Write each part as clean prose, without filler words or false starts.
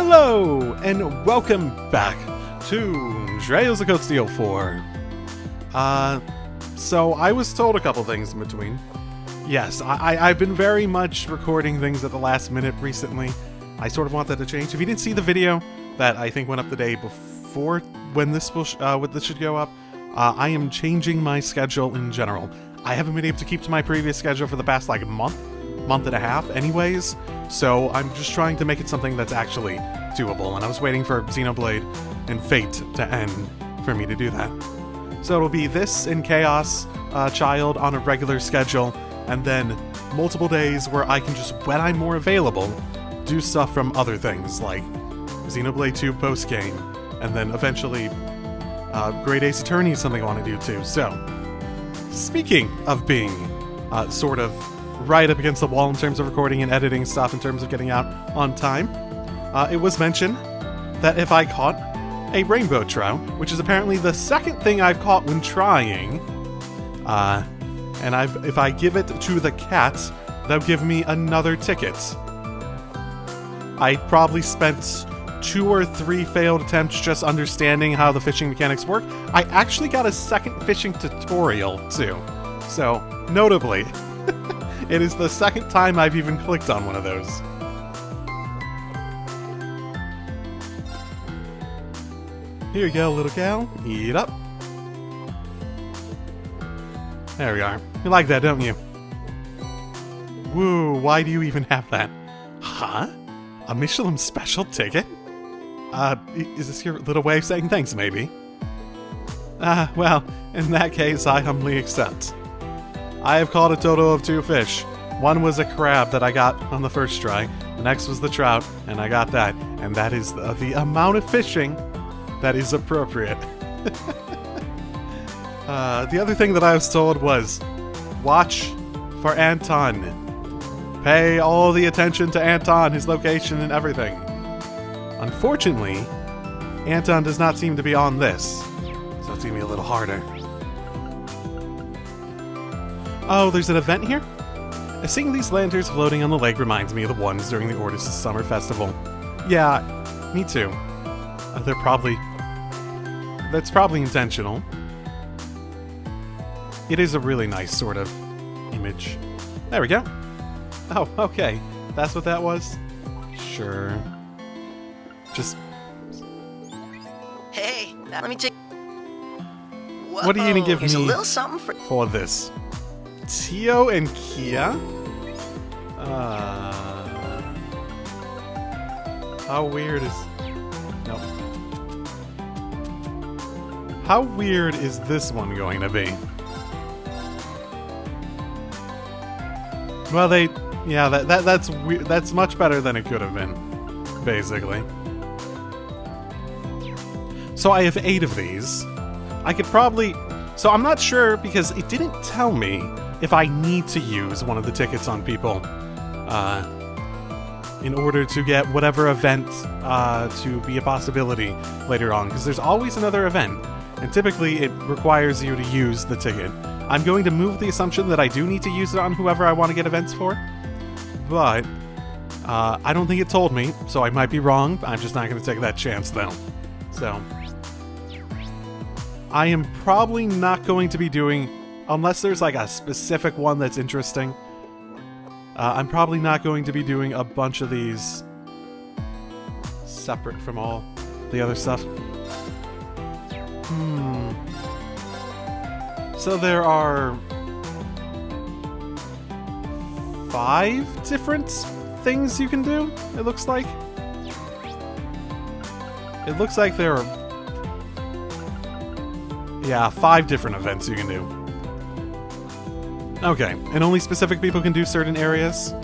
Hello, and welcome back to Trails of Cold Steel 4. So I was told a couple things in between. Yes, I've been very much recording things at the last minute recently. I sort of want that to change. If you didn't see the video that I think went up the day before when this will this should go up, I am changing my schedule in general. I haven't been able to keep to my previous schedule for the past like month and a half anyways, so I'm just trying to make it something that's actually doable, and I was waiting for Xenoblade and Fate to end for me to do that. So it'll be this and Chaos Child on a regular schedule, and then multiple days where I can just, when I'm more available, do stuff from other things, like Xenoblade 2 post-game, and then eventually Great Ace Attorney is something I want to do too. So, speaking of being sort of right up against the wall in terms of recording and editing stuff, in terms of getting out on time, it was mentioned that if I caught a rainbow trout, which is apparently the second thing I've caught when trying, and if I give it to the cats, they'll give me another ticket. I probably spent 2 or 3 failed attempts just understanding how the fishing mechanics work. I actually got a second fishing tutorial too. So, notably, it is the second time I've even clicked on one of those. Here you go, little gal. Eat up. There we are. You like that, don't you? Woo, why do you even have that? Huh? A Michelin special ticket? Is this your little way of saying thanks, maybe? Well, in that case, I humbly accept. I have caught a total of 2 fish. One was a crab that I got on the first try. The next was the trout, and I got that. And that is the amount of fishing that is appropriate. The other thing that I was told was, watch for Anton. Pay all the attention to Anton, his location and everything. Unfortunately, Anton does not seem to be on this, so it's gonna be a little harder. Oh, there's an event here? Seeing these lanterns floating on the lake reminds me of the ones during the Ortis' Summer Festival. Yeah, me too. That's probably intentional. It is a really nice sort of image. There we go. Oh, okay. That's what that was? Sure. Just... Hey, let me take... Whoa, what are you gonna give here's me a little something for this? Tio and Kia? How weird is... No. How weird is this one going to be? Well, yeah, that's weird. That's much better than it could have been, basically. So I have 8 of these. I could probably... So I'm not sure, because it didn't tell me if I need to use one of the tickets on people in order to get whatever event to be a possibility later on, because there's always another event, and typically it requires you to use the ticket. I'm going to move the assumption that I do need to use it on whoever I want to get events for, but I don't think it told me, so I might be wrong. I'm just not going to take that chance, though. So I am probably not going to be doing, unless there's like a specific one that's interesting, I'm probably not going to be doing a bunch of these separate from all the other stuff. So there are 5 different things you can do, it looks like. It looks like there are... yeah, 5 different events you can do. Okay, and only specific people can do certain areas?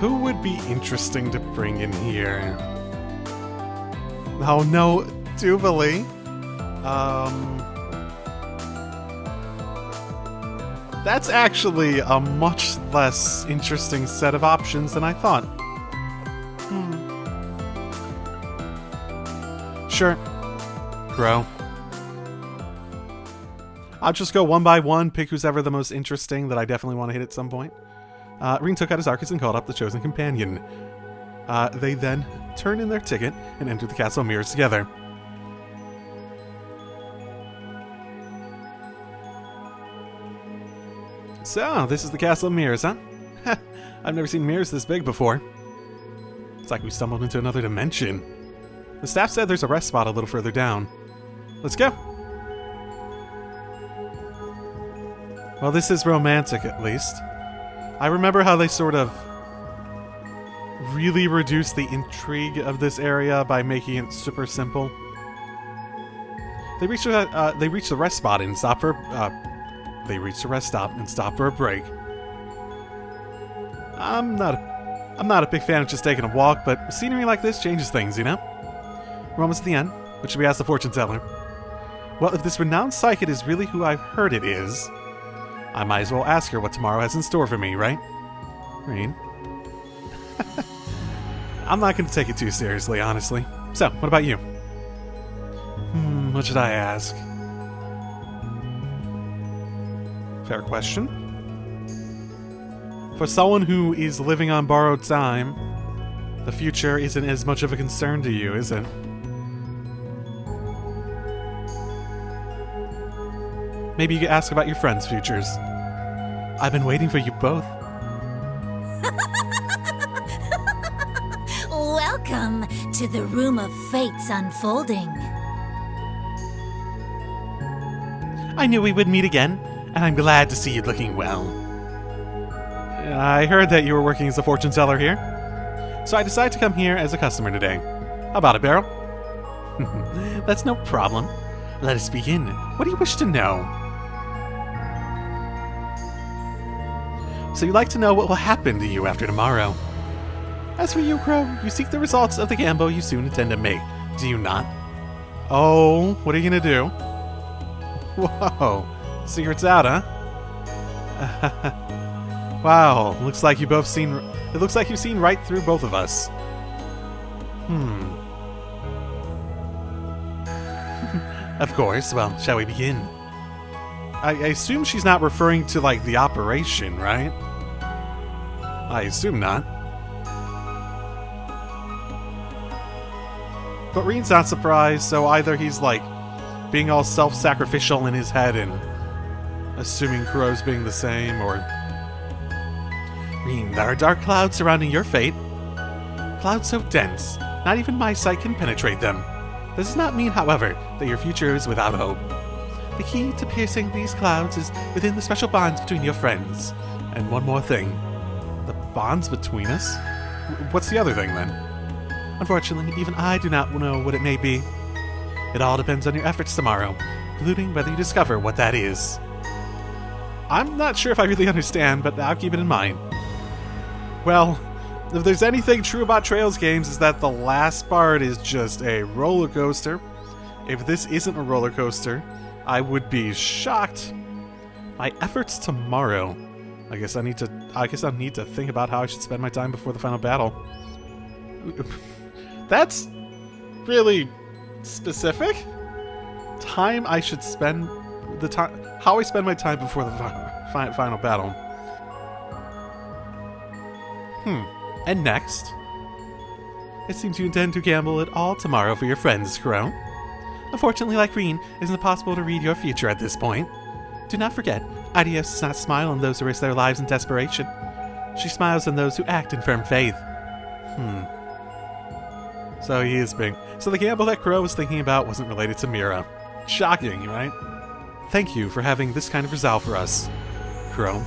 Who would be interesting to bring in here? Oh no, Duvalie. That's actually a much less interesting set of options than I thought. Sure. Grow. I'll just go one by one, pick who's ever the most interesting that I definitely want to hit at some point. Ring took out his arcus and called up the chosen companion. They then turn in their ticket and enter the Castle of Mirrors together. So, this is the Castle of Mirrors, huh? I've never seen mirrors this big before. It's like we stumbled into another dimension. The staff said there's a rest spot a little further down. Let's go. Well, this is romantic, at least. I remember how they sort of really reduced the intrigue of this area by making it super simple. They reached the rest spot and stopped for they reached the rest stop and stopped for a break. I'm not a big fan of just taking a walk, but scenery like this changes things, you know? We're almost at the end. What should we ask the fortune teller? Well, if this renowned psychic is really who I've heard it is, I might as well ask her what tomorrow has in store for me, right? Reed? I'm not going to take it too seriously, honestly. So, what about you? What should I ask? Fair question. For someone who is living on borrowed time, the future isn't as much of a concern to you, is it? Maybe you could ask about your friends' futures. I've been waiting for you both. Welcome to the Room of Fates Unfolding. I knew we would meet again, and I'm glad to see you looking well. I heard that you were working as a fortune teller here, so I decided to come here as a customer today. How about it, Beryl? That's no problem. Let us begin. What do you wish to know? So you'd like to know what will happen to you after tomorrow. As for you, Crow, you seek the results of the gamble you soon intend to make, do you not? Oh, what are you gonna do? Whoa, secret's out, huh? Wow, looks like you both seen. It looks like you've seen right through both of us. Of course. Well, shall we begin? I assume she's not referring to like the operation, right? I assume not. But Reen's not surprised, so either he's like being all self-sacrificial in his head and assuming Crow's being the same, or... Reen, there are dark clouds surrounding your fate. Clouds so dense, not even my sight can penetrate them. This does not mean, however, that your future is without hope. The key to piercing these clouds is within the special bonds between your friends. And one more thing. The bonds between us? What's the other thing, then? Unfortunately, even I do not know what it may be. It all depends on your efforts tomorrow, including whether you discover what that is. I'm not sure if I really understand, but I'll keep it in mind. Well, if there's anything true about Trails games, is that the last part is just a roller coaster. If this isn't a roller coaster, I would be shocked. My efforts tomorrow. I guess I'll need to think about how I should spend my time before the final battle. That's really specific. Time I should spend how I spend my time before the final battle. And next, it seems you intend to gamble it all tomorrow for your friends, Crow. Unfortunately, like Reen, it isn't possible to read your future at this point. Do not forget, Adios does not smile on those who risk their lives in desperation. She smiles on those who act in firm faith. So he is being... So the gamble that Crow was thinking about wasn't related to Mira. Shocking, right? Thank you for having this kind of resolve for us, Crow.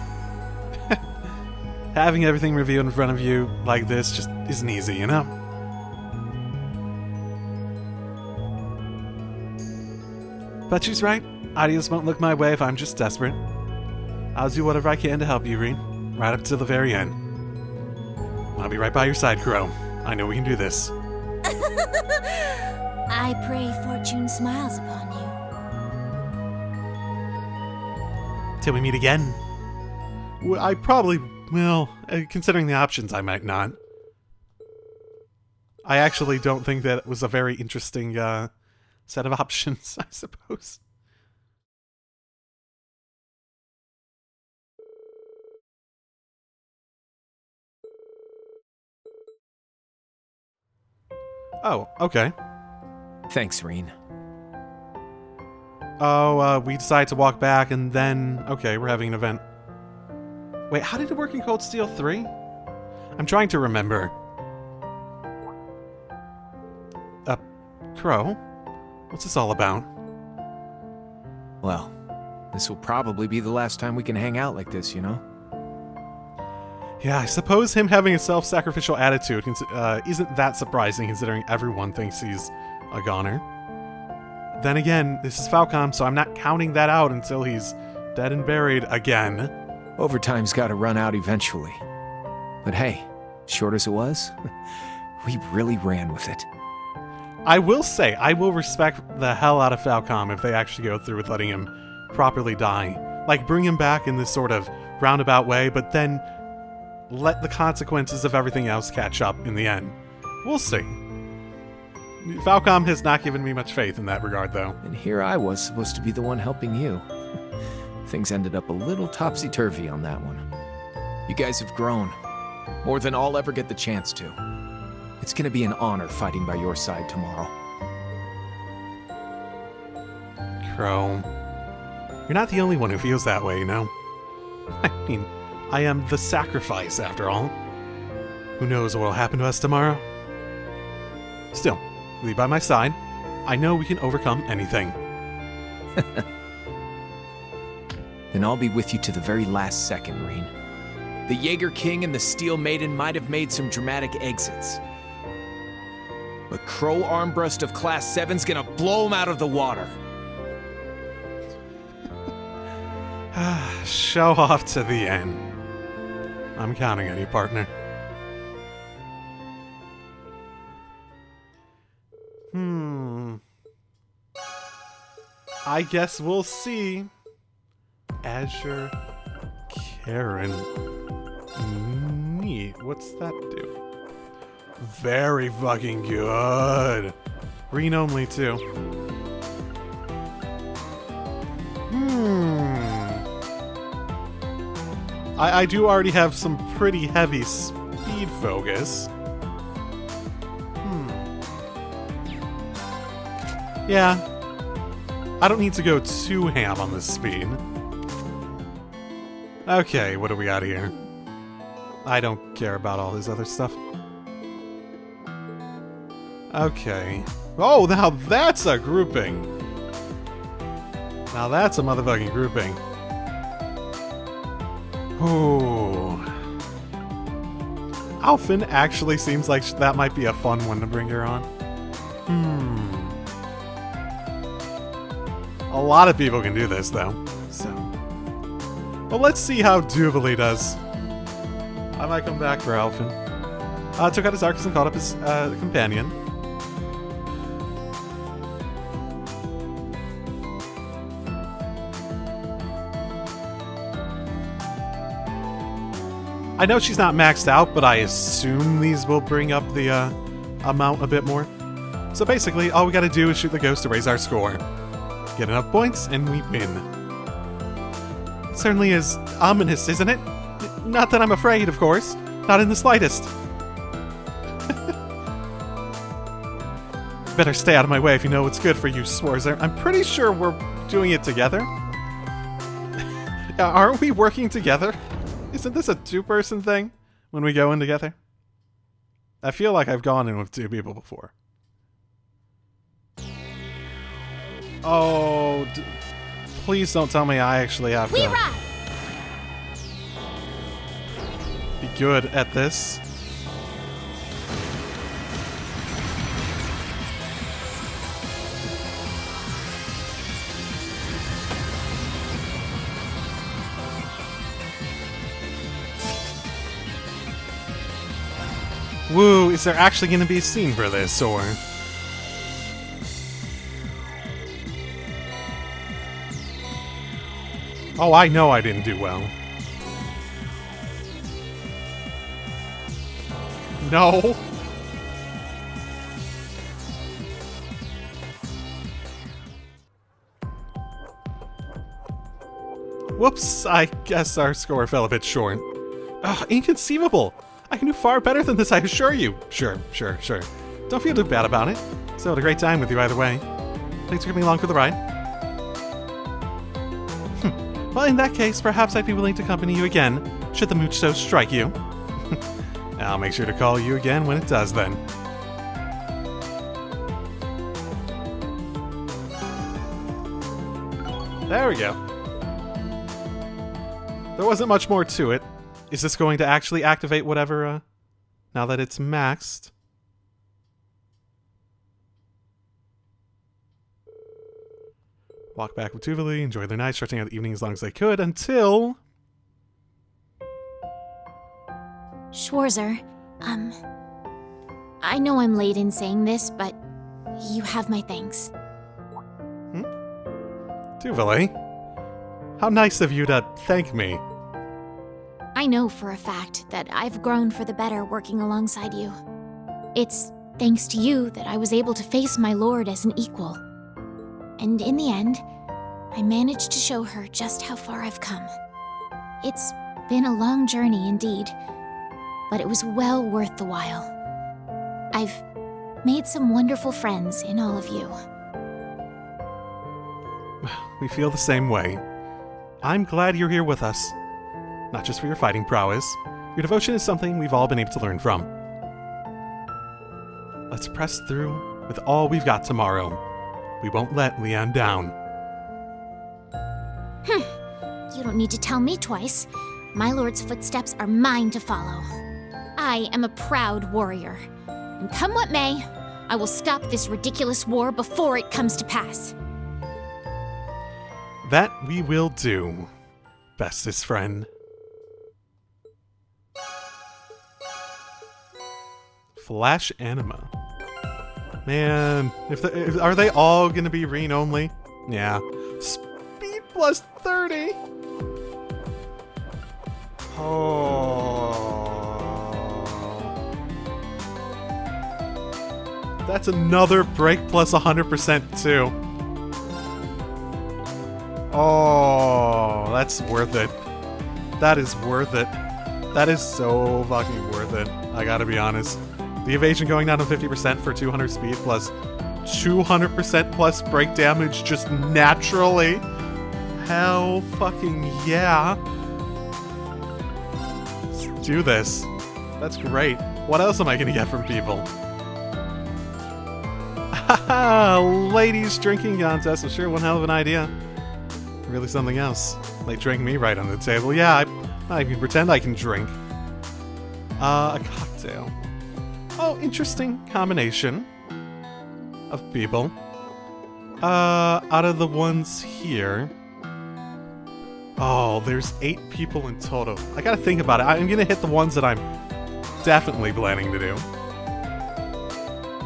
Having everything revealed in front of you like this just isn't easy, you know? But she's right. Adios won't look my way if I'm just desperate. I'll do whatever I can to help you, Reen. Right up to the very end. I'll be right by your side, Crow. I know we can do this. I pray fortune smiles upon you. Till we meet again. Well, I probably will. Considering the options, I might not. I actually don't think that it was a very interesting set of options, I suppose. Oh, okay. Thanks, Reen. Oh, we decide to walk back and then... Okay, we're having an event. Wait, how did it work in Cold Steel 3? I'm trying to remember. Crow? What's this all about? Well, this will probably be the last time we can hang out like this, you know? Yeah, I suppose him having a self-sacrificial attitude isn't that surprising considering everyone thinks he's a goner. Then again, this is Falcom, so I'm not counting that out until he's dead and buried again. Overtime's gotta run out eventually. But hey, short as it was, we really ran with it. I will say, I will respect the hell out of Falcom if they actually go through with letting him properly die. Like, bring him back in this sort of roundabout way, but then let the consequences of everything else catch up in the end. We'll see. Falcom has not given me much faith in that regard, though. And here I was supposed to be the one helping you. Things ended up a little topsy-turvy on that one. You guys have grown. More than I'll ever get the chance to. It's gonna be an honor fighting by your side tomorrow. Crow. You're not the only one who feels that way, you know? I mean, I am the sacrifice, after all. Who knows what will happen to us tomorrow? Still, with you by my side, I know we can overcome anything. Then I'll be with you to the very last second, Reen. The Jaeger King and the Steel Maiden might have made some dramatic exits. But Crow Armbrust of Class 7's gonna blow him out of the water. Show off to the end. I'm counting on you, partner. I guess we'll see. Azure Karen. Neat. What's that do? Very fucking good. Green only, too. I do already have some pretty heavy speed focus. Yeah. I don't need to go too ham on this speed. Okay, what do we got here? I don't care about all his other stuff. Okay. Oh, now that's a grouping. Now that's a motherfucking grouping. Ooh. Alfin actually seems like that might be a fun one to bring her on. A lot of people can do this, though. So, well, let's see how Duvalie does. I might come back for Alfin. Took out his Arcus and called up his companion. I know she's not maxed out, but I assume these will bring up the amount a bit more. So basically, all we gotta do is shoot the ghost to raise our score. Get enough points, and we win. It certainly is ominous, isn't it? Not that I'm afraid, of course. Not in the slightest. Better stay out of my way if you know what's good for you, Swarzer. I'm pretty sure we're doing it together. Aren't we working together? Isn't this a two-person thing when we go in together? I feel like I've gone in with two people before. Oh, please don't tell me I actually have to be good at this. Woo, is there actually going to be a scene for this, or... Oh, I know I didn't do well. No. Whoops, I guess our score fell a bit short. Ugh, inconceivable! I can do far better than this, I assure you. Sure. Don't feel too bad about it. So had a great time with you either way. Thanks for coming along for the ride. Well, in that case, perhaps I'd be willing to accompany you again, should the mood so strike you. I'll make sure to call you again when it does then. There we go. There wasn't much more to it. Is this going to actually activate whatever, now that it's maxed? Walk back with Duvalie, enjoy their night, stretching out the evening as long as they could, until... Schwarzer, I know I'm late in saying this, but you have my thanks. Duvalie? How nice of you to thank me. I know for a fact that I've grown for the better working alongside you. It's thanks to you that I was able to face my lord as an equal. And in the end, I managed to show her just how far I've come. It's been a long journey indeed, but it was well worth the while. I've made some wonderful friends in all of you. We feel the same way. I'm glad you're here with us. Not just for your fighting prowess. Your devotion is something we've all been able to learn from. Let's press through with all we've got tomorrow. We won't let Leanne down. You don't need to tell me twice. My lord's footsteps are mine to follow. I am a proud warrior. And come what may, I will stop this ridiculous war before it comes to pass. That we will do, bestest friend. Flash Anima. Man, are they all gonna be Reen only? Yeah. Speed plus 30. Oh. That's another break plus 100% too. Oh, that's worth it. That is worth it. That is so fucking worth it. I gotta be honest. The evasion going down to 50% for 200 speed plus 200% plus break damage just naturally. Hell fucking yeah. Let's do this. That's great. What else am I gonna get from people? Haha, ladies drinking contest was sure one hell of an idea. Really something else. They drank me right on the table. Yeah, I can pretend I can drink. A cocktail. Oh, interesting combination of people. Out of the ones here. Oh, there's 8 people in total. I gotta think about it. I'm gonna hit the ones that I'm definitely planning to do.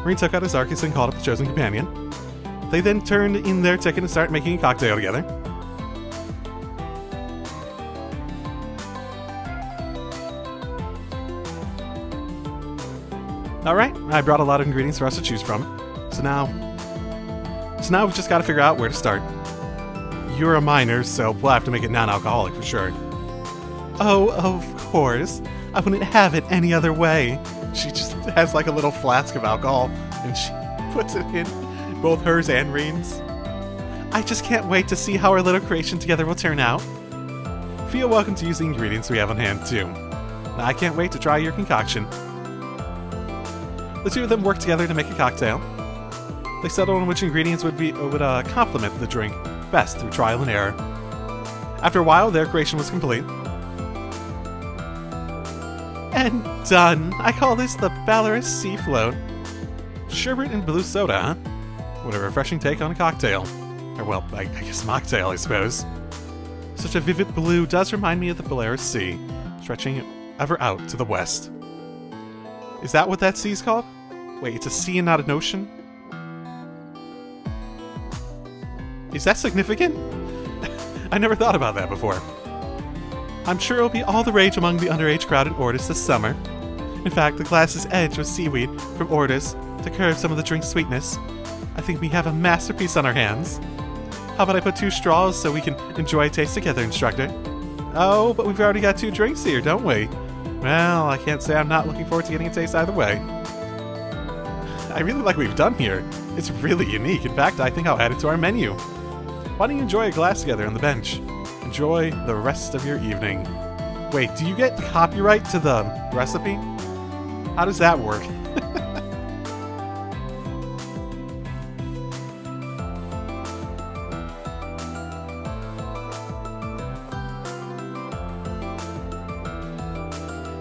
Marine took out his Arcus and called up the chosen companion. They then turned in their ticket and started making a cocktail together. Alright, I brought a lot of ingredients for us to choose from. So now we've just got to figure out where to start. You're a minor, so we'll have to make it non-alcoholic for sure. Oh, of course. I wouldn't have it any other way. She just has like a little flask of alcohol, and she puts it in both hers and Reen's. I just can't wait to see how our little creation together will turn out. Feel welcome to use the ingredients we have on hand too. I can't wait to try your concoction. The two of them worked together to make a cocktail. They settled on which ingredients would complement the drink best through trial and error. After a while, their creation was complete. And done. I call this the Valorous Sea Float. Sherbet and blue soda, huh? What a refreshing take on a cocktail. Or well, I guess mocktail, I suppose. Such a vivid blue does remind me of the Valorous Sea, stretching ever out to the west. Is that what that sea's called? Wait, it's a sea and not an ocean? Is that significant? I never thought about that before. I'm sure it'll be all the rage among the underage crowd in Ortis this summer. In fact, the glass is edged with seaweed from Ortis to curb some of the drink's sweetness. I think we have a masterpiece on our hands. How about I put 2 straws so we can enjoy a taste together, instructor? Oh, but we've already got 2 drinks here, don't we? Well, I can't say I'm not looking forward to getting a taste either way. I really like what we've done here. It's really unique. In fact, I think I'll add it to our menu. Why don't you enjoy a glass together on the bench? Enjoy the rest of your evening. Wait, do you get the copyright to the recipe? How does that work?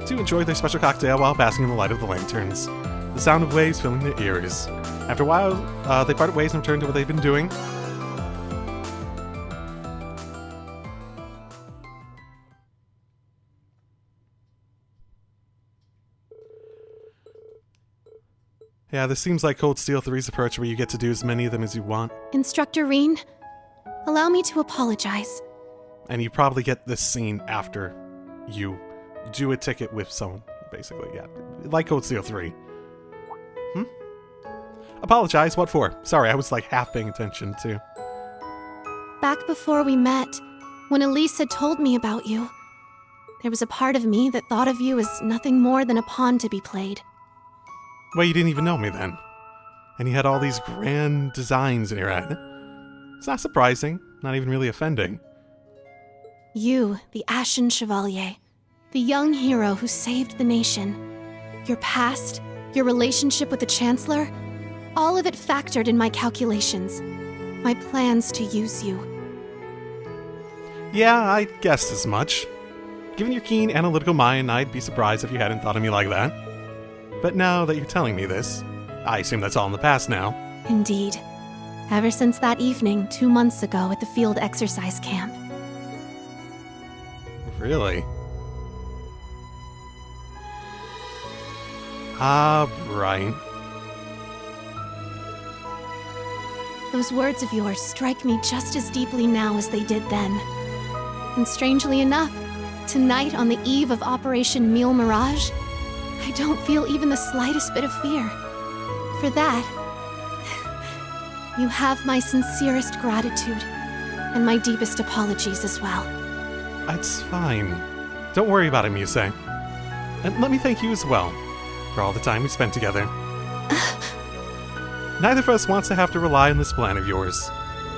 To enjoy their special cocktail while basking in the light of the lanterns. The sound of waves filling their ears. After a while, they parted ways and returned to what they'd been doing. Yeah, this seems like Cold Steel 3's approach where you get to do as many of them as you want. Instructor Reen, allow me to apologize. And you probably get this scene after you do a ticket with someone, basically, yeah. Like Cold Steel 3. Apologize? What for? Sorry, I was like half paying attention too. Back before we met, when Elise had told me about you, there was a part of me that thought of you as nothing more than a pawn to be played. Well, you didn't even know me then. And you had all these grand designs in your head. It's not surprising, not even really offending. You, the Ashen Chevalier, the young hero who saved the nation. Your past, your relationship with the Chancellor, all of it factored in my calculations. My plans to use you. Yeah, I guessed as much. Given your keen analytical mind, I'd be surprised if you hadn't thought of me like that. But now that you're telling me this, I assume that's all in the past now. Indeed. Ever since that evening 2 months ago at the field exercise camp. Really? Ah, right. Those words of yours strike me just as deeply now as they did then. And strangely enough, tonight on the eve of Operation Meal Mirage, I don't feel even the slightest bit of fear. For that, you have my sincerest gratitude, and my deepest apologies as well. It's fine. Don't worry about it, Musse. And let me thank you as well, for all the time we spent together. Neither of us wants to have to rely on this plan of yours,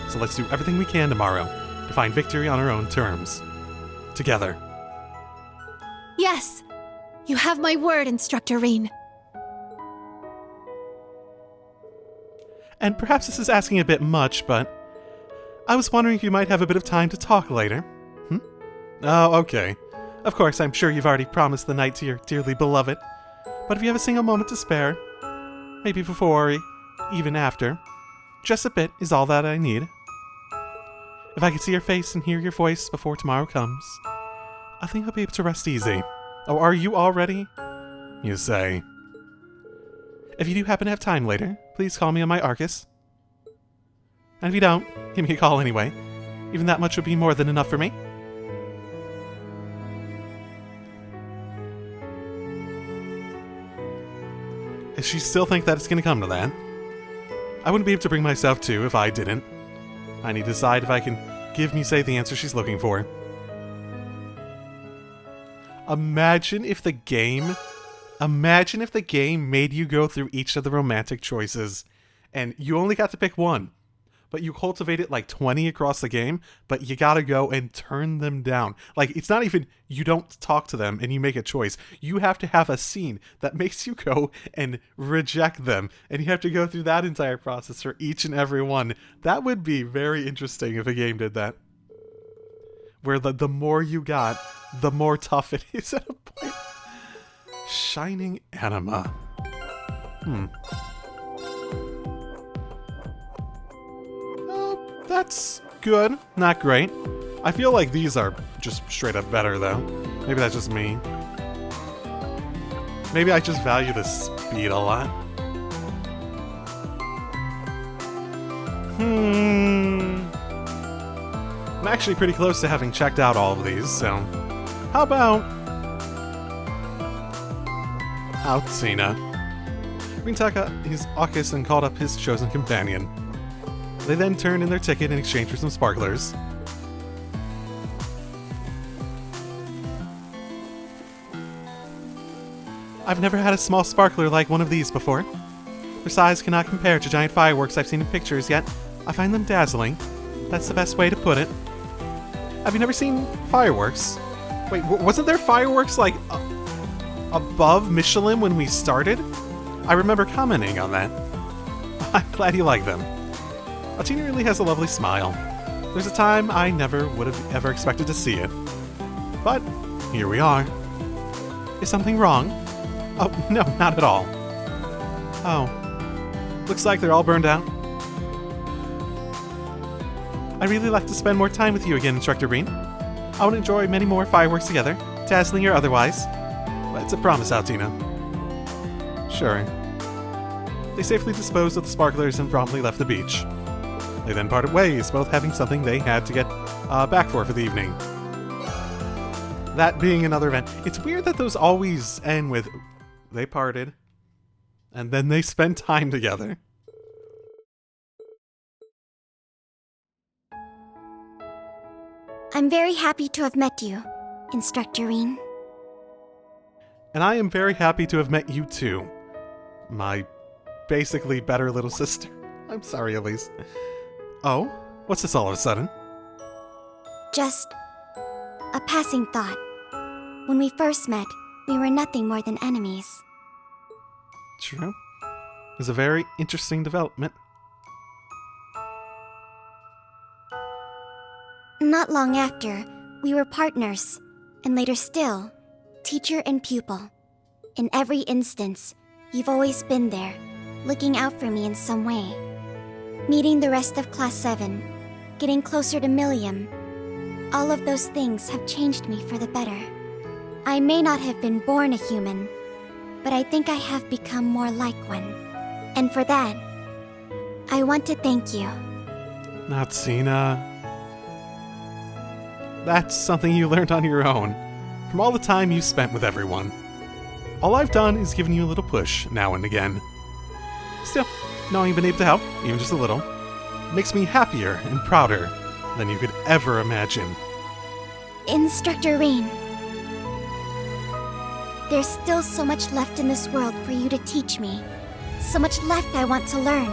so let's do everything we can tomorrow to find victory on our own terms. Together. Yes! You have my word, Instructor Reen. And perhaps this is asking a bit much, but I was wondering if you might have a bit of time to talk later. Oh, okay. Of course, I'm sure you've already promised the night to your dearly beloved, but if you have a single moment to spare, maybe before or even after, just a bit is all that I need. If I could see your face and hear your voice before tomorrow comes, I think I'll be able to rest easy. Oh, are you all ready? You say. If you do happen to have time later, please call me on my Arcus. And if you don't, give me a call anyway. Even that much would be more than enough for me. Does she still think that it's going to come to that? I wouldn't be able to bring myself to if I didn't. I need to decide if I can give Musse the answer she's looking for. Imagine if the game made you go through each of the romantic choices and you only got to pick one, but you cultivated like 20 across the game, but you gotta go and turn them down. Like, it's not even you don't talk to them and you make a choice. You have to have a scene that makes you go and reject them, and you have to go through that entire process for each and every one. That would be very interesting if a game did that. Where the more you got, the more tough it is at a point. Shining Anima. That's good. Not great. I feel like these are just straight up better, though. Maybe that's just me. Maybe I just value the speed a lot. I'm actually pretty close to having checked out all of these, so how about Altina? Reen took his Arcus and called up his chosen companion. They then turned in their ticket in exchange for some sparklers. I've never had a small sparkler like one of these before. Their size cannot compare to giant fireworks I've seen in pictures, yet I find them dazzling. That's the best way to put it. Have you never seen fireworks? Wait, wasn't there fireworks, like, above Michelin when we started? I remember commenting on that. I'm glad you like them. Altina really has a lovely smile. There's a time I never would have ever expected to see it. But here we are. Is something wrong? Oh, no, not at all. Oh. Looks like they're all burned out. I'd really like to spend more time with you again, Instructor Reen. I want to enjoy many more fireworks together, dazzling or otherwise. It's a promise, Altina. Sure. They safely disposed of the sparklers and promptly left the beach. They then parted ways, both having something they had to get back for the evening. That being another event. It's weird that those always end with, they parted, and then they spend time together. I'm very happy to have met you, Instructor Reen. And I am very happy to have met you too. My basically better little sister. I'm sorry, Elise. Oh? What's this all of a sudden? Just a passing thought. When we first met, we were nothing more than enemies. True. It's a very interesting development. Not long after, we were partners, and later still, teacher and pupil. In every instance, you've always been there, looking out for me in some way. Meeting the rest of Class 7, getting closer to Millium, all of those things have changed me for the better. I may not have been born a human, but I think I have become more like one. And for that, I want to thank you. Altina. That's something you learned on your own, from all the time you spent with everyone. All I've done is given you a little push now and again. Still, knowing you've been able to help, even just a little, makes me happier and prouder than you could ever imagine. Instructor Reen, there's still so much left in this world for you to teach me. So much left I want to learn.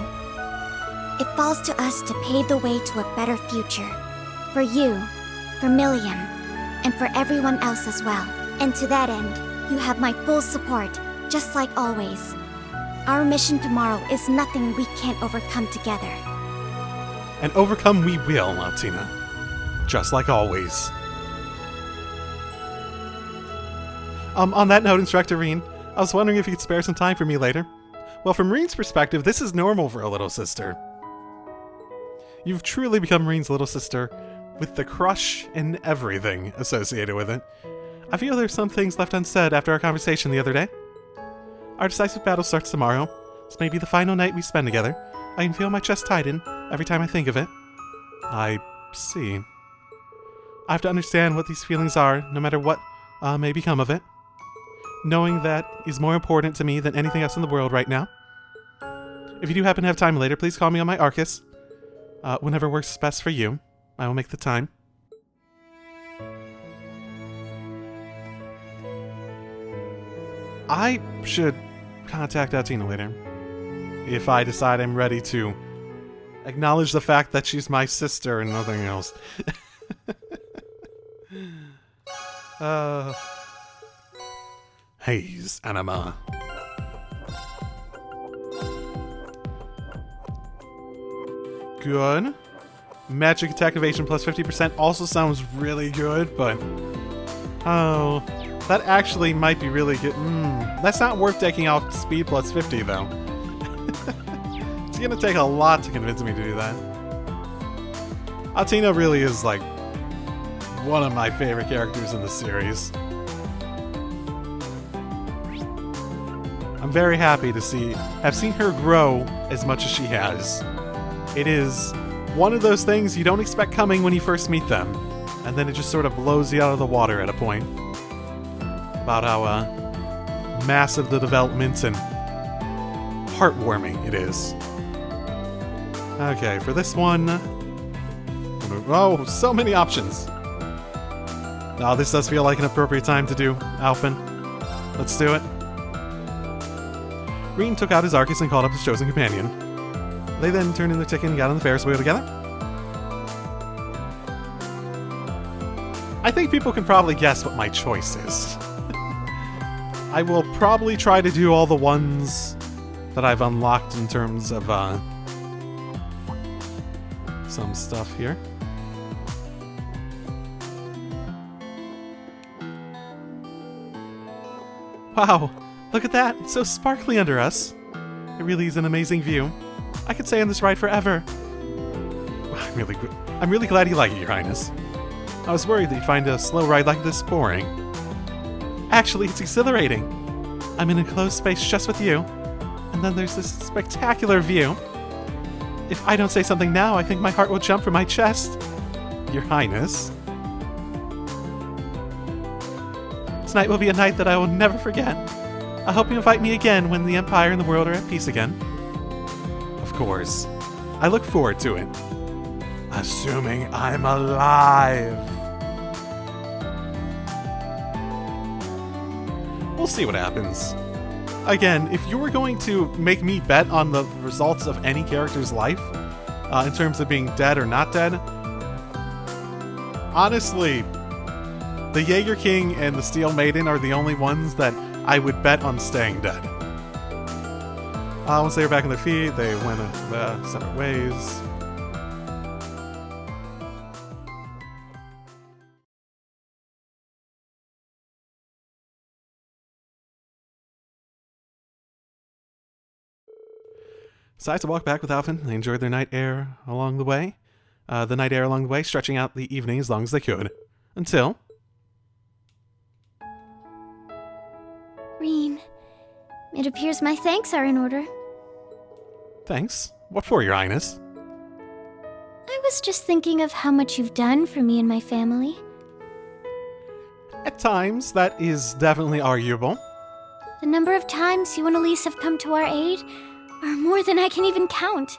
It falls to us to pave the way to a better future. For you, for Millium, and for everyone else as well. And to that end, you have my full support, just like always. Our mission tomorrow is nothing we can't overcome together. And overcome we will, Altina. Just like always. On that note, Instructor Reen, I was wondering if you could spare some time for me later. Well, from Reen's perspective, this is normal for a little sister. You've truly become Reen's little sister, with the crush and everything associated with it. I feel there's some things left unsaid after our conversation the other day. Our decisive battle starts tomorrow. This may be the final night we spend together. I can feel my chest tighten every time I think of it. I see. I have to understand what these feelings are, no matter what may become of it. Knowing that is more important to me than anything else in the world right now. If you do happen to have time later, please call me on my Arcus. Whenever works best for you, I will make the time. I should contact Altina later. If I decide I'm ready to acknowledge the fact that she's my sister and nothing else. Haze Anima. Good. Magic attack evasion plus 50% also sounds really good, but... Oh, that actually might be really good. That's not worth taking off speed plus 50, though. It's gonna take a lot to convince me to do that. Altina really is, like, one of my favorite characters in the series. I'm very happy to have seen her grow as much as she has. It is one of those things you don't expect coming when you first meet them, and then it just sort of blows you out of the water at a point. About how massive the development and heartwarming it is. Okay, for this one... Oh, so many options! Oh, this does feel like an appropriate time to do Alfin. Let's do it. Reen took out his Arcus and called up his chosen companion. They then turned in their ticket and got on the Ferris wheel together. I think people can probably guess what my choice is. I will probably try to do all the ones that I've unlocked in terms of some stuff here. Wow, look at that! It's so sparkly under us. It really is an amazing view. I could stay on this ride forever. I'm really glad you like it, Your Highness. I was worried that you'd find a slow ride like this boring. Actually, it's exhilarating. I'm in an enclosed space just with you, and then there's this spectacular view. If I don't say something now, I think my heart will jump from my chest. Your Highness. Tonight will be a night that I will never forget. I hope you invite me again when the Empire and the world are at peace again. Of course. I look forward to it. Assuming I'm alive. We'll see what happens. Again, if you were going to make me bet on the results of any character's life, in terms of being dead or not dead, honestly, the Jaeger King and the Steel Maiden are the only ones that I would bet on staying dead. Once they were back on their feet, they went separate ways. Decided to walk back with Alfin. They enjoyed their night air along the way. Stretching out the evening as long as they could. Until... Reen, it appears my thanks are in order. Thanks? What for, Your Highness? I was just thinking of how much you've done for me and my family. At times, that is definitely arguable. The number of times you and Elise have come to our aid are more than I can even count.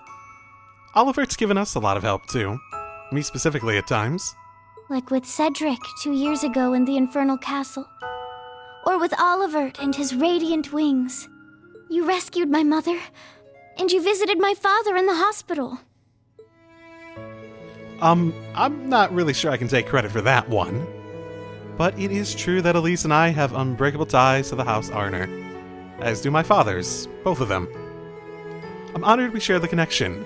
Olivert's given us a lot of help, too. Me specifically at times. Like with Cedric 2 years ago in the Infernal Castle. Or with Olivert and his radiant wings. You rescued my mother, and you visited my father in the hospital. I'm not really sure I can take credit for that one. But it is true that Elise and I have unbreakable ties to the House Arner. As do my fathers, both of them. I'm honored we share the connection.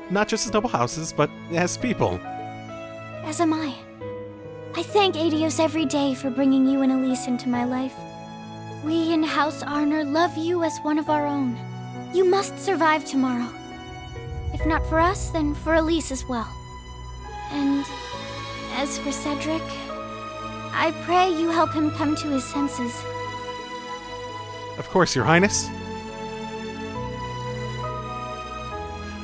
Not just as noble houses, but as people. As am I. I thank Adios every day for bringing you and Elise into my life. We in House Arner love you as one of our own. You must survive tomorrow. If not for us, then for Elise as well. And as for Cedric, I pray you help him come to his senses. Of course, Your Highness.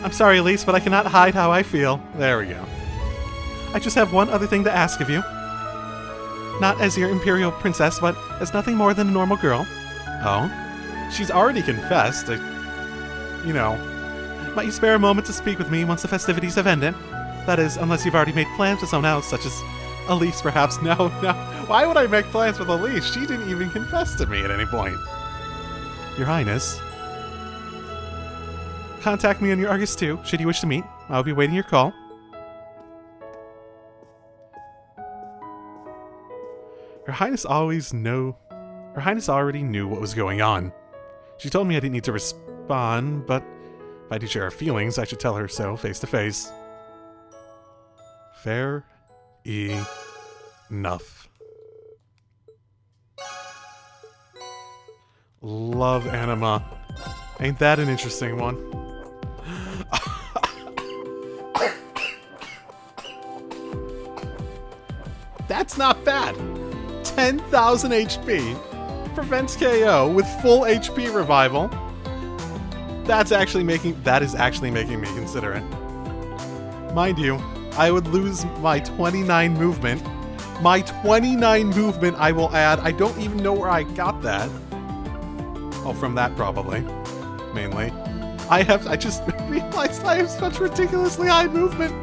I'm sorry, Elise, but I cannot hide how I feel. There we go. I just have one other thing to ask of you. Not as your Imperial Princess, but as nothing more than a normal girl. Oh? She's already confessed. You know. Might you spare a moment to speak with me once the festivities have ended? That is, unless you've already made plans with someone else, such as Elise, perhaps. No. Why would I make plans with Elise? She didn't even confess to me at any point. Your Highness. Contact me on your Argus too, should you wish to meet. I'll be waiting your call. Her Highness already knew what was going on. She told me I didn't need to respond, but if I do share her feelings, I should tell her so face to face. Fair enough. Love anima. Ain't that an interesting one? That's not bad. 10,000 HP. Prevents KO with full HP revival. That is actually making me consider it. Mind you, I would lose my 29 movement. My 29 movement I will add. I don't even know where I got that. Oh, from that probably. Mainly. I just realized I have such ridiculously high movement.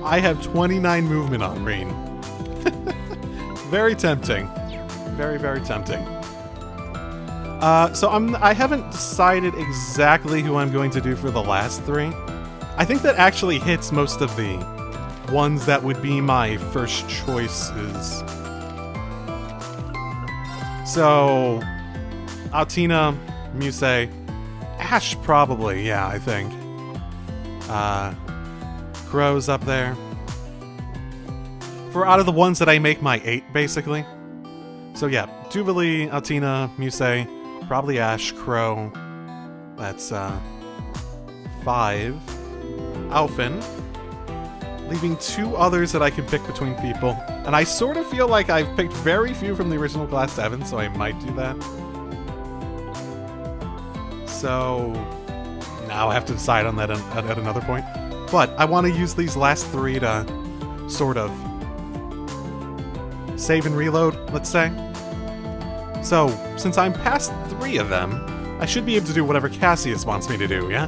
I have 29 movement on Reen. Very tempting. Very, very tempting. So I haven't decided exactly who I'm going to do for the last 3. I think that actually hits most of the ones that would be my first choices. So, Altina, Musse, Ash probably, yeah, I think. Crow's up there. For out of the ones that I make my 8, basically. So yeah, Duvalie, Altina, Musse, probably Ash, Crow. That's 5. Alfin. Leaving 2 others that I can pick between people. And I sort of feel like I've picked very few from the original Class 7, so I might do that. So now I have to decide on that at another point. But I want to use these last 3 to sort of save and reload, let's say. So, since I'm past 3 of them, I should be able to do whatever Cassius wants me to do, yeah?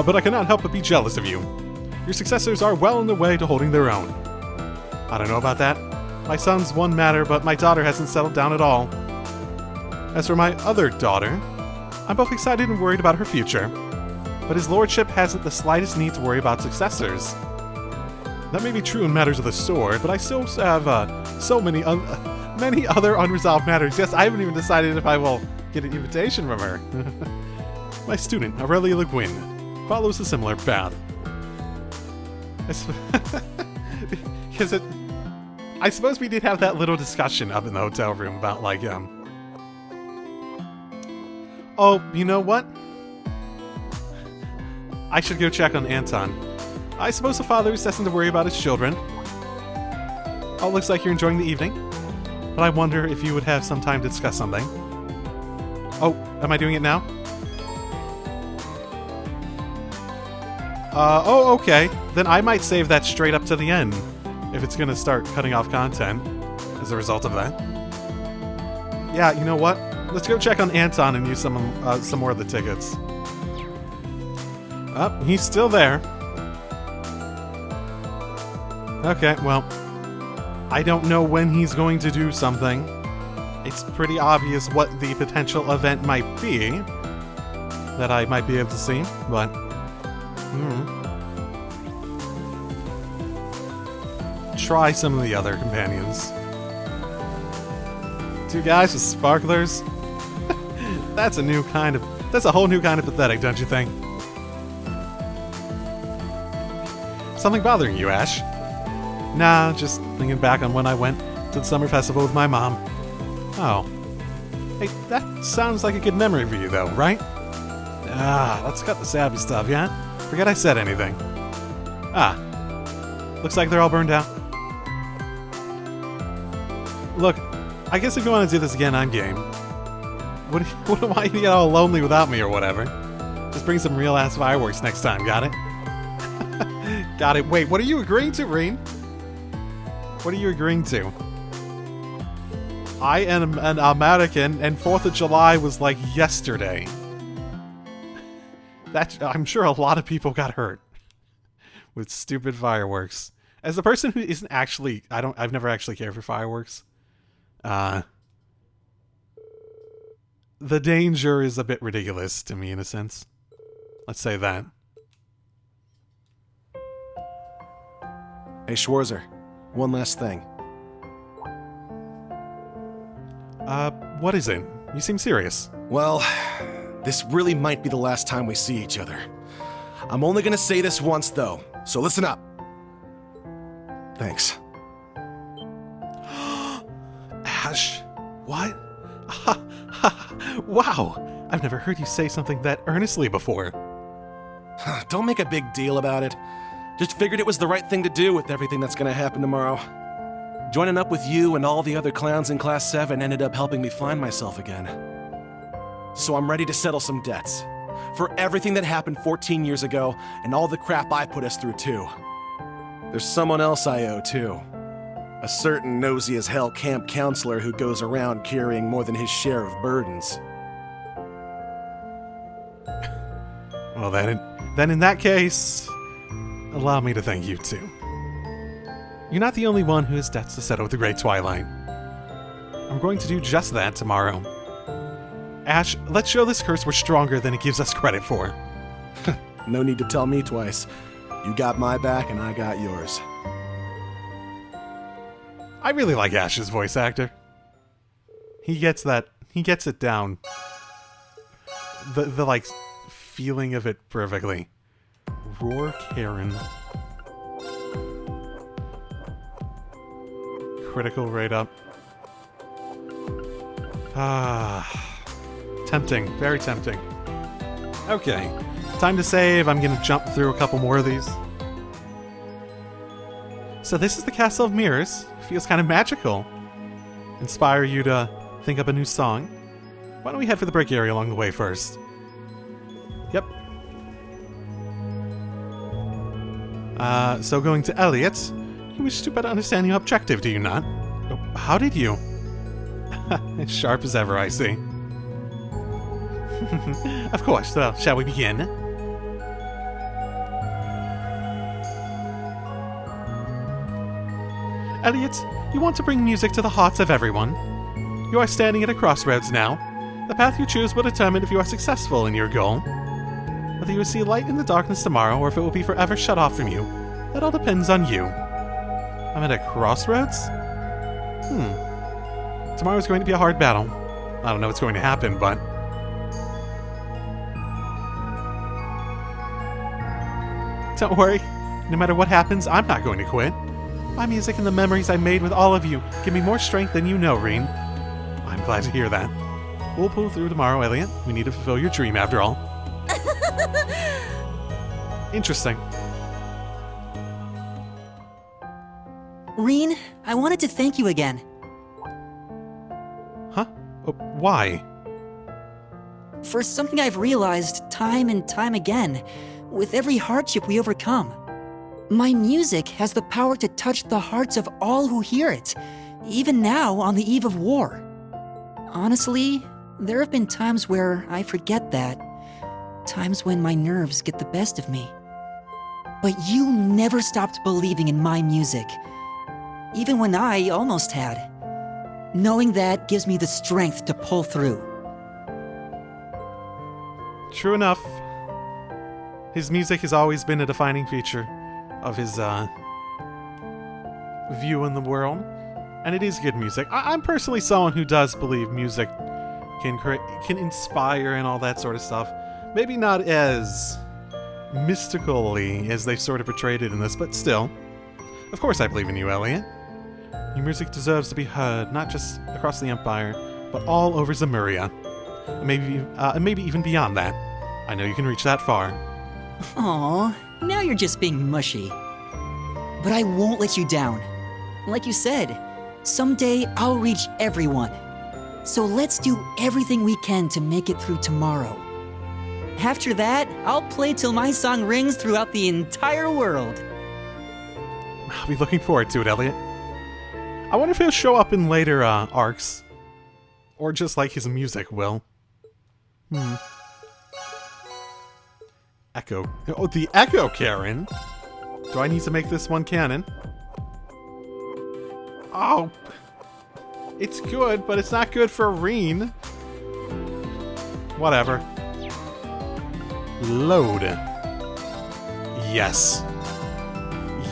But I cannot help but be jealous of you. Your successors are well on their way to holding their own. I don't know about that. My son's one matter, but my daughter hasn't settled down at all. As for my other daughter, I'm both excited and worried about her future. But his lordship hasn't the slightest need to worry about successors. That may be true in matters of the sword, but I still have so many other unresolved matters. Yes, I haven't even decided if I will get an invitation from her. My student, Aurelia Le Guin, follows a similar path. I suppose we did have that little discussion up in the hotel room about, like, Oh, you know what? I should go check on Anton. I suppose the father is destined to worry about his children. Oh, looks like you're enjoying the evening. But I wonder if you would have some time to discuss something. Oh, am I doing it now? Oh, okay. Then I might save that straight up to the end, if it's gonna start cutting off content as a result of that. Yeah, you know what? Let's go check on Anton and use some more of the tickets. Oh, he's still there. Okay, well, I don't know when he's going to do something. It's pretty obvious what the potential event might be that I might be able to see, but... Try some of the other companions. 2 guys with sparklers? That's a whole new kind of pathetic, don't you think? Something bothering you, Ash? Nah, just thinking back on when I went to the summer festival with my mom. Oh. Hey, that sounds like a good memory for you, though, right? Ah, let's cut the sappy stuff, yeah? Forget I said anything. Ah. Looks like they're all burned out. Look, I guess if you want to do this again, I'm game. Why you get all lonely without me or whatever? Just bring some real-ass fireworks next time, got it? Got it. Wait, what are you agreeing to, Reen? What are you agreeing to? I am an American, and 4th of July was like yesterday. I'm sure a lot of people got hurt with stupid fireworks. As a person who isn't actually, I've never actually cared for fireworks. The danger is a bit ridiculous to me in a sense. Let's say that. Hey, Schwarzer. One last thing. What is it? You seem serious. Well, this really might be the last time we see each other. I'm only gonna say this once, though, so listen up. Thanks. Ash, what? Wow, I've never heard you say something that earnestly before. Don't make a big deal about it. Just figured it was the right thing to do with everything that's gonna happen tomorrow. Joining up with you and all the other clowns in Class 7 ended up helping me find myself again. So I'm ready to settle some debts. For everything that happened 14 years ago, and all the crap I put us through, too. There's someone else I owe, too. A certain nosy-as-hell camp counselor who goes around carrying more than his share of burdens. Well, Then in that case, allow me to thank you too. You're not the only one who has debts to settle with the Great Twilight. I'm going to do just that tomorrow. Ash, let's show this curse we're stronger than it gives us credit for. No need to tell me twice. You got my back and I got yours. I really like Ash's voice actor. He gets it down. The like feeling of it perfectly. Roar Karen. Critical rate up. Tempting, very tempting. Okay, time to save. I'm gonna jump through a couple more of these. So this is the Castle of Mirrors. Feels kind of magical. Inspire you to think up a new song. Why don't we head for the break area along the way first? Yep. So going to Elliot. You wish to better understand your objective, do you not? Oh, how did you? As sharp as ever, I see. Of course, well, shall we begin? Elliot, you want to bring music to the hearts of everyone. You are standing at a crossroads now. The path you choose will determine if you are successful in your goal. Whether you will see light in the darkness tomorrow or if it will be forever shut off from you, that all depends on you. I'm at a crossroads? Tomorrow's going to be a hard battle. I don't know what's going to happen, but... Don't worry. No matter what happens, I'm not going to quit. My music and the memories I made with all of you give me more strength than you know, Reen. I'm glad to hear that. We'll pull through tomorrow, Elliot. We need to fulfill your dream, after all. Interesting. Reen, I wanted to thank you again. Huh? Why? For something I've realized time and time again, with every hardship we overcome. My music has the power to touch the hearts of all who hear it, even now on the eve of war. Honestly, there have been times where I forget that. Times when my nerves get the best of me. But you never stopped believing in my music, even when I almost had. Knowing that gives me the strength to pull through. True enough. His music has always been a defining feature of his view in the world, and it is good music. I'm personally someone who does believe music can inspire and all that sort of stuff. Maybe not as mystically as they've sort of portrayed it in this, but still. Of course I believe in you, Elliot. Your music deserves to be heard, not just across the Empire, but all over Zemuria. And maybe even beyond that. I know you can reach that far. Aww, now you're just being mushy. But I won't let you down. Like you said, someday I'll reach everyone. So let's do everything we can to make it through tomorrow. After that, I'll play till my song rings throughout the entire world. I'll be looking forward to it, Elliot. I wonder if he'll show up in later arcs. Or just like his music will. Echo. Oh, the Echo Karen? Do I need to make this one canon? Oh. It's good, but it's not good for Reen. Whatever. Load. Yes.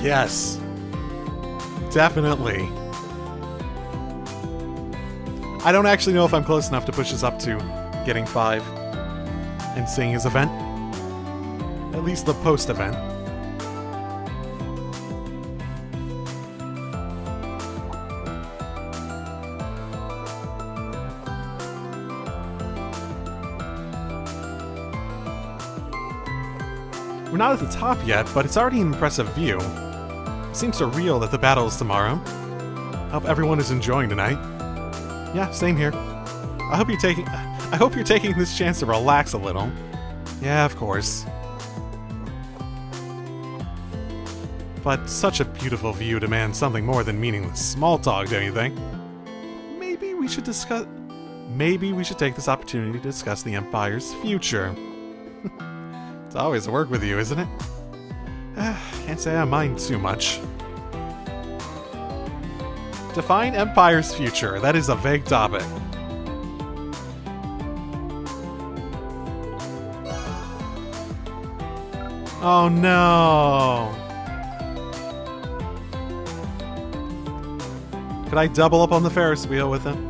Yes. Definitely. I don't actually know if I'm close enough to push this up to getting 5 and seeing his event. At least the post-event. We're not at the top yet, but it's already an impressive view. Seems surreal that the battle is tomorrow. Hope everyone is enjoying tonight. Yeah, same here. I hope you're taking this chance to relax a little. Yeah, of course. But such a beautiful view demands something more than meaningless small talk, don't you think? Maybe we should take this opportunity to discuss the Empire's future. It's always work with you, isn't it? Can't say I mind too much. Define Empire's future. That is a vague topic. Oh no! Could I double up on the Ferris wheel with him?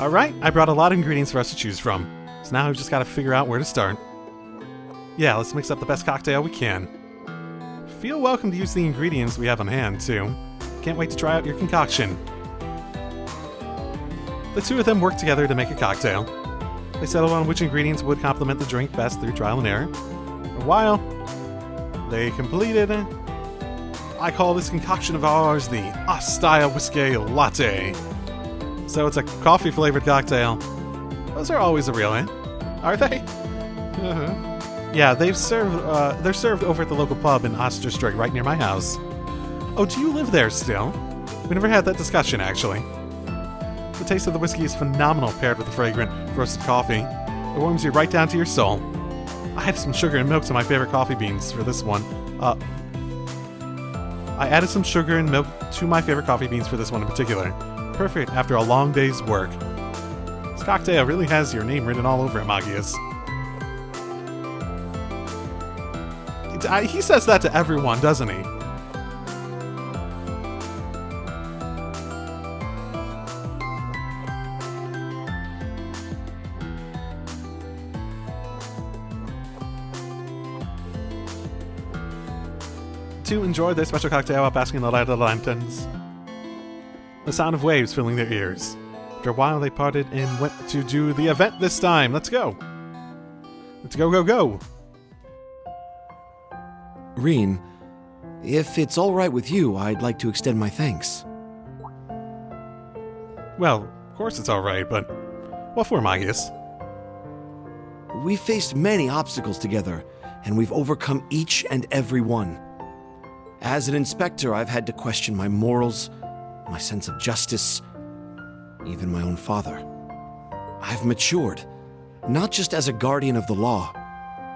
Alright, I brought a lot of ingredients for us to choose from. So now we've just got to figure out where to start. Yeah, let's mix up the best cocktail we can. Feel welcome to use the ingredients we have on hand, too. Can't wait to try out your concoction. The two of them worked together to make a cocktail. They settled on which ingredients would complement the drink best through trial and error. For a while, they completed. I call this concoction of ours the Us-style whiskey latte. So it's a coffee-flavored cocktail. Those are always a real hit, are they? Yeah, they're served over at the local pub in Osterstrig, right near my house. Oh, do you live there still? We never had that discussion, actually. The taste of the whiskey is phenomenal paired with the fragrant roasted coffee. It warms you right down to your soul. I added some sugar and milk to my favorite coffee beans for this one. I added some sugar and milk to my favorite coffee beans for this one in particular. Perfect after a long day's work. This cocktail really has your name written all over it, Machias. He says that to everyone, doesn't he? To enjoy their special cocktail while basking in the light of the lanterns. The sound of waves filling their ears. After a while, they parted and went to do the event this time. Let's go. Let's go, go, go. Reen, if it's all right with you, I'd like to extend my thanks. Well, of course it's all right, but what for, Machias? We faced many obstacles together, and we've overcome each and every one. As an inspector, I've had to question my morals, my sense of justice, even my own father. I've matured, not just as a guardian of the law,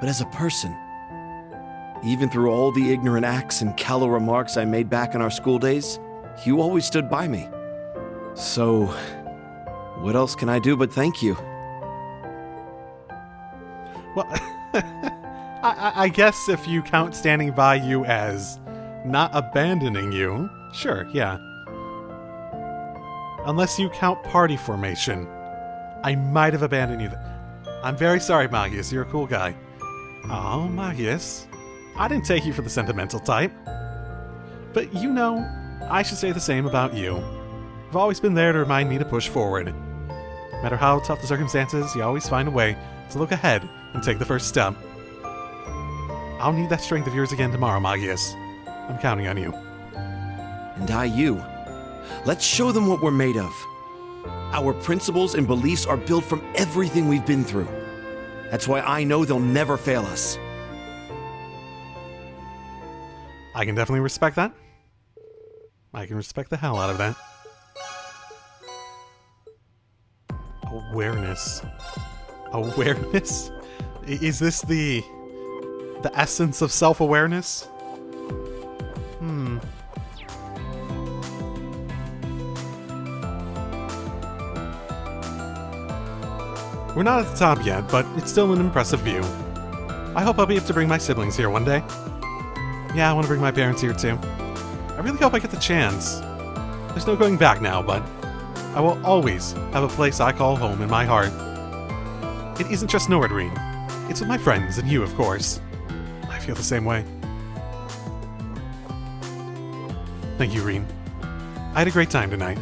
but as a person. Even through all the ignorant acts and callow remarks I made back in our school days, you always stood by me. So, what else can I do but thank you? Well, I guess if you count standing by you as not abandoning you, sure, yeah. Unless you count party formation, I might have abandoned you. I'm very sorry, Machias, you're a cool guy. Oh, Machias. I didn't take you for the sentimental type. But you know, I should say the same about you. You've always been there to remind me to push forward. No matter how tough the circumstances, you always find a way to look ahead and take the first step. I'll need that strength of yours again tomorrow, Machias. I'm counting on you. And I you. Let's show them what we're made of. Our principles and beliefs are built from everything we've been through. That's why I know they'll never fail us. I can definitely respect that. I can respect the hell out of that. Awareness. Awareness? Is this the essence of self-awareness? We're not at the top yet, but it's still an impressive view. I hope I'll be able to bring my siblings here one day. Yeah, I want to bring my parents here too. I really hope I get the chance. There's no going back now, but I will always have a place I call home in my heart. It isn't just Nordreen. It's with my friends and you, of course. I feel the same way. Thank you, Reen. I had a great time tonight.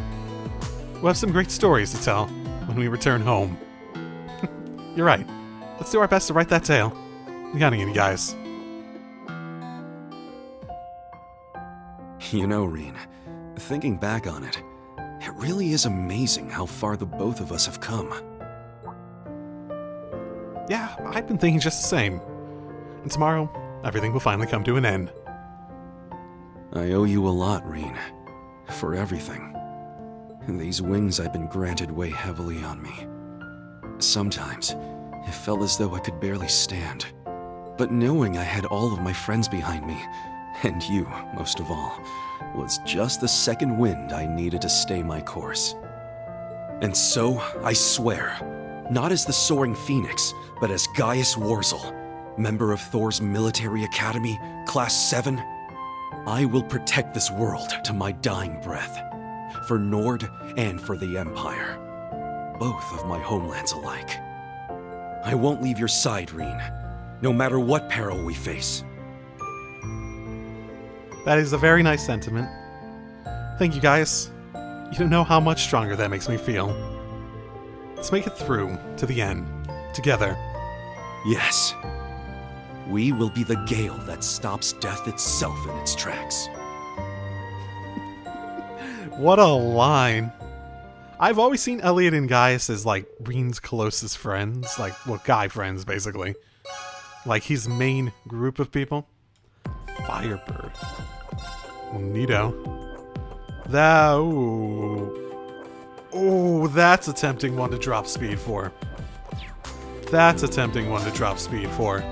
We'll have some great stories to tell when we return home. You're right. Let's do our best to write that tale. I'm counting on you guys. You know, Reen, thinking back on it, it really is amazing how far the both of us have come. Yeah, I've been thinking just the same. And tomorrow, everything will finally come to an end. I owe you a lot, Reen. For everything. These wings I've been granted weigh heavily on me. Sometimes, it felt as though I could barely stand. But knowing I had all of my friends behind me, and you, most of all, was just the second wind I needed to stay my course. And so, I swear, not as the Soaring Phoenix, but as Gaius Warzel, member of Thor's military academy, Class 7, I will protect this world to my dying breath, for Nord and for the Empire, both of my homelands alike. I won't leave your side, Reen, no matter what peril we face. That is a very nice sentiment. Thank you, Gaius. You don't know how much stronger that makes me feel. Let's make it through to the end, together. Yes. We will be the gale that stops death itself in its tracks. What a line. I've always seen Elliot and Gaius as, like, Reen's closest friends. Like, well, guy friends, basically. Like, his main group of people. Firebird. Neato. That, ooh, that's a tempting one to drop speed for. That's a tempting one to drop speed for.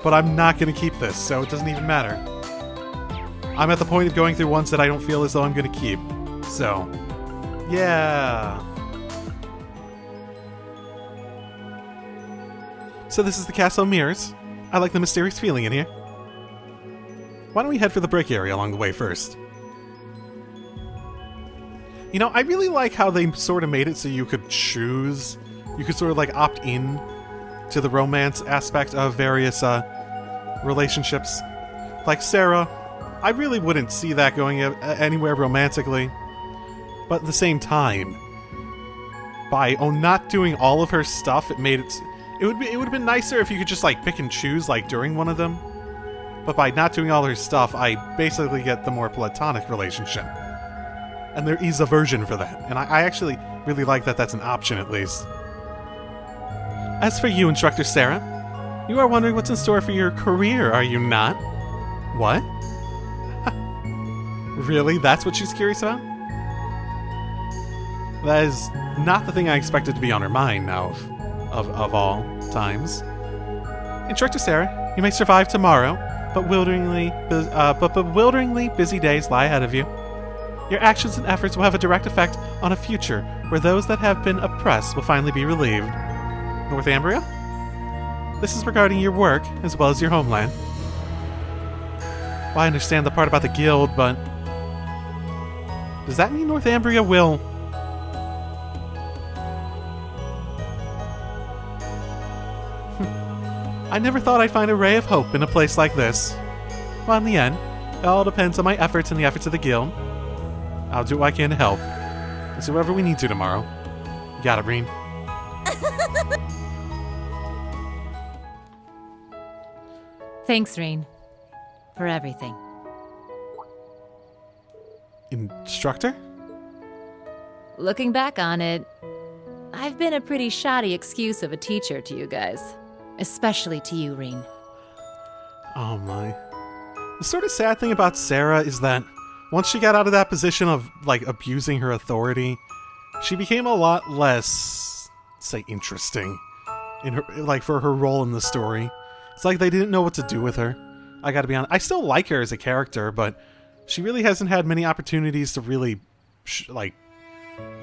But I'm not going to keep this, so it doesn't even matter. I'm at the point of going through ones that I don't feel as though I'm going to keep. So, yeah. So this is the Castle of Mirrors. I like the mysterious feeling in here. Why don't we head for the brick area along the way first? You know, I really like how they sort of made it so you could choose. You could sort of like opt in to the romance aspect of various relationships. Like Sara, I really wouldn't see that going anywhere romantically. But at the same time, by not doing all of her stuff, it made it. It would have been nicer if you could just like pick and choose like during one of them. But by not doing all her stuff, I basically get the more platonic relationship. And there is a version for that. And I actually really like that that's an option at least. As for you, Instructor Sara, you are wondering what's in store for your career, are you not? What? Really? That's what she's curious about? That is not the thing I expected to be on her mind now, of all times. Instructor Sara, you may survive tomorrow, but bewilderingly busy days lie ahead of you. Your actions and efforts will have a direct effect on a future where those that have been oppressed will finally be relieved. Northumbria? This is regarding your work as well as your homeland. Well, I understand the part about the guild, but does that mean Northumbria will... I never thought I'd find a ray of hope in a place like this. Well, in the end, it all depends on my efforts and the efforts of the guild. I'll do what I can to help. Let's do whatever we need to tomorrow. You got it, Reen. Thanks, Reen, for everything. Instructor? Looking back on it, I've been a pretty shoddy excuse of a teacher to you guys. Especially to you, Reen. Oh my. The sort of sad thing about Sara is that once she got out of that position of, like, abusing her authority, she became a lot less, say, interesting in her, like, for her role in the story. It's like they didn't know what to do with her. I gotta be honest. I still like her as a character, but she really hasn't had many opportunities to really,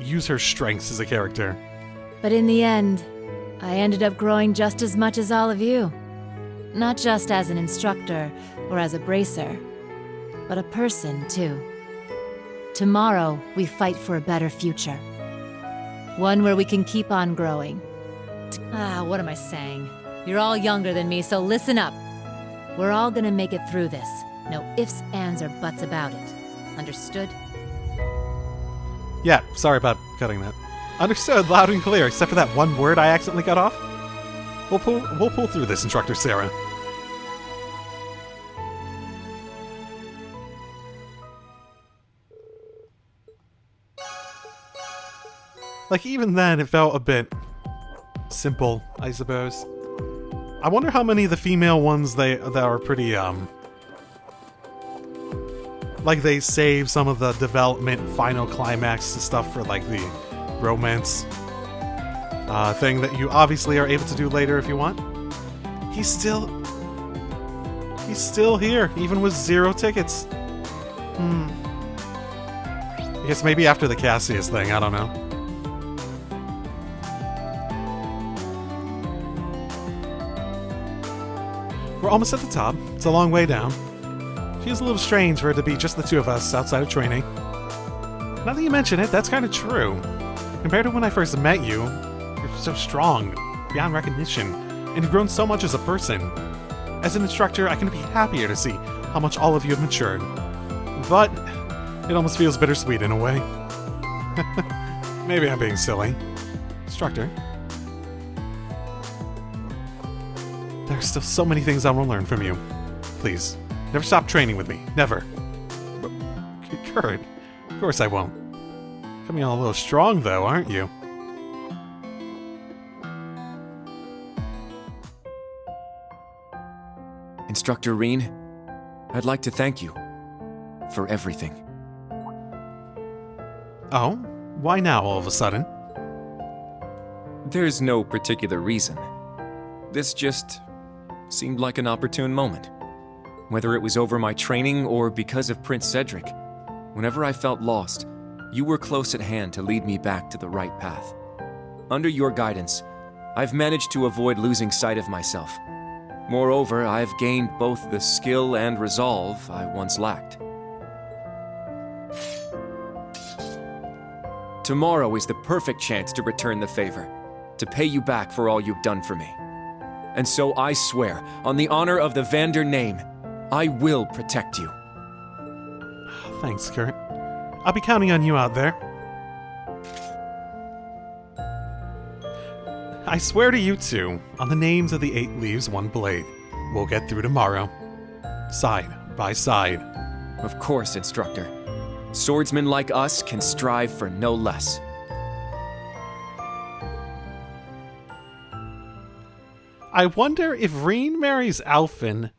use her strengths as a character. But in the end, I ended up growing just as much as all of you. Not just as an instructor or as a bracer, but a person, too. Tomorrow, we fight for a better future. One where we can keep on growing. What am I saying? You're all younger than me, so listen up. We're all gonna make it through this. No ifs, ands, or buts about it. Understood? Yeah, sorry about cutting that. Understood, loud and clear, except for that one word I accidentally cut off. We'll pull through this, Instructor Sara. Like, even then, it felt a bit simple, I suppose. I wonder how many of the female ones that are pretty, like they save some of the development final climax stuff for like the romance thing that you obviously are able to do later if you want. He's still here, even with 0 tickets. I guess maybe after the Cassius thing, I don't know. We're almost at the top. It's a long way down. Feels a little strange for it to be just the two of us outside of training. Now that you mention it, that's kind of true. Compared to when I first met you, you're so strong, beyond recognition, and you've grown so much as a person. As an instructor, I couldn't be happier to see how much all of you have matured. But it almost feels bittersweet in a way. Maybe I'm being silly. Instructor. There are still so many things I want to learn from you. Please, never stop training with me. Never. But, Kurt, of course I won't. Coming on a little strong, though, aren't you? Instructor Reen, I'd like to thank you for everything. Oh? Why now, all of a sudden? There's no particular reason. This just seemed like an opportune moment. Whether it was over my training or because of Prince Cedric, whenever I felt lost, you were close at hand to lead me back to the right path. Under your guidance, I've managed to avoid losing sight of myself. Moreover, I've gained both the skill and resolve I once lacked. Tomorrow is the perfect chance to return the favor, to pay you back for all you've done for me. And so I swear, on the honor of the Vander name, I will protect you. Thanks, Kurt. I'll be counting on you out there. I swear to you two, on the names of the 8 leaves, 1 blade, we'll get through tomorrow. Side by side. Of course, Instructor. Swordsmen like us can strive for no less. I wonder if Reen marries Alfin,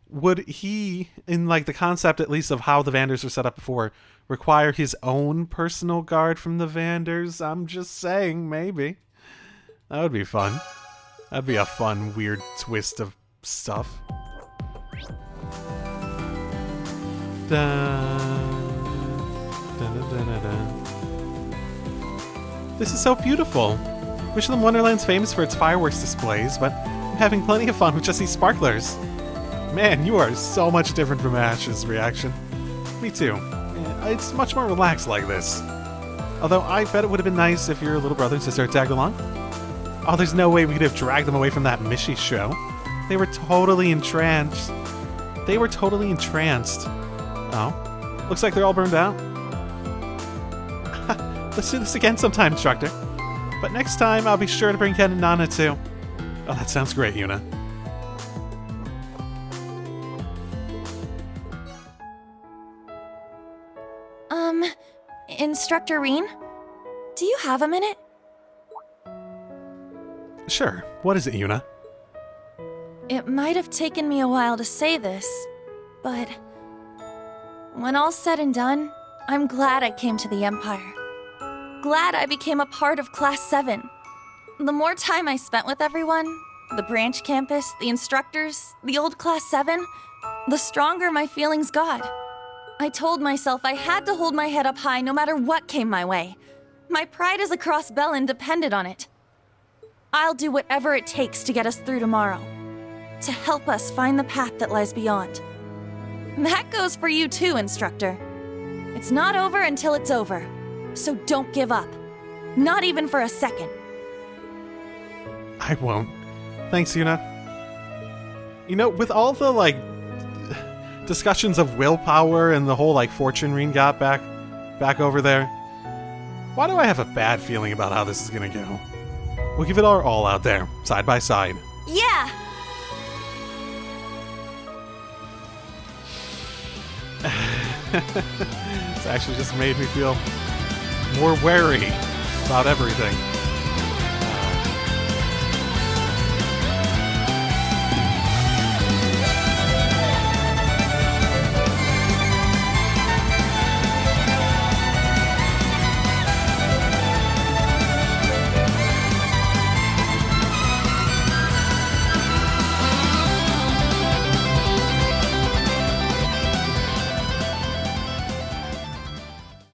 would he, in like the concept at least of how the Vanders were set up before, require his own personal guard from the Vanders? I'm just saying, maybe. That would be fun. That'd be a fun, weird twist of stuff. This is so beautiful. Wishland Wonderland's famous for its fireworks displays, but I'm having plenty of fun with just these sparklers. Man, you are so much different from Ash's reaction. Me too. Yeah, it's much more relaxed like this. Although I bet it would have been nice if your little brother and sister had tagged along. Oh, there's no way we could have dragged them away from that Mishi show. They were totally entranced. Oh, looks like they're all burned out. Let's do this again sometime, Instructor. But next time, I'll be sure to bring Ken and Nana too. Oh, that sounds great, Yuna. Instructor Reen? Do you have a minute? Sure. What is it, Yuna? It might have taken me a while to say this, but when all's said and done, I'm glad I came to the Empire. Glad I became a part of Class 7. The more time I spent with everyone, the branch campus, the instructors, the old Class 7, the stronger my feelings got. I told myself I had to hold my head up high no matter what came my way. My pride as a Cross Bellin depended on it. I'll do whatever it takes to get us through tomorrow, to help us find the path that lies beyond. That goes for you too, Instructor. It's not over until it's over, so don't give up. Not even for a second. I won't. Thanks, Yuna. You know, with all the, like, discussions of willpower and the whole, like, fortune Reen got back over there, why do I have a bad feeling about how this is gonna go? We'll give it our all out there, side by side. Yeah! It's actually just made me feel more wary about everything.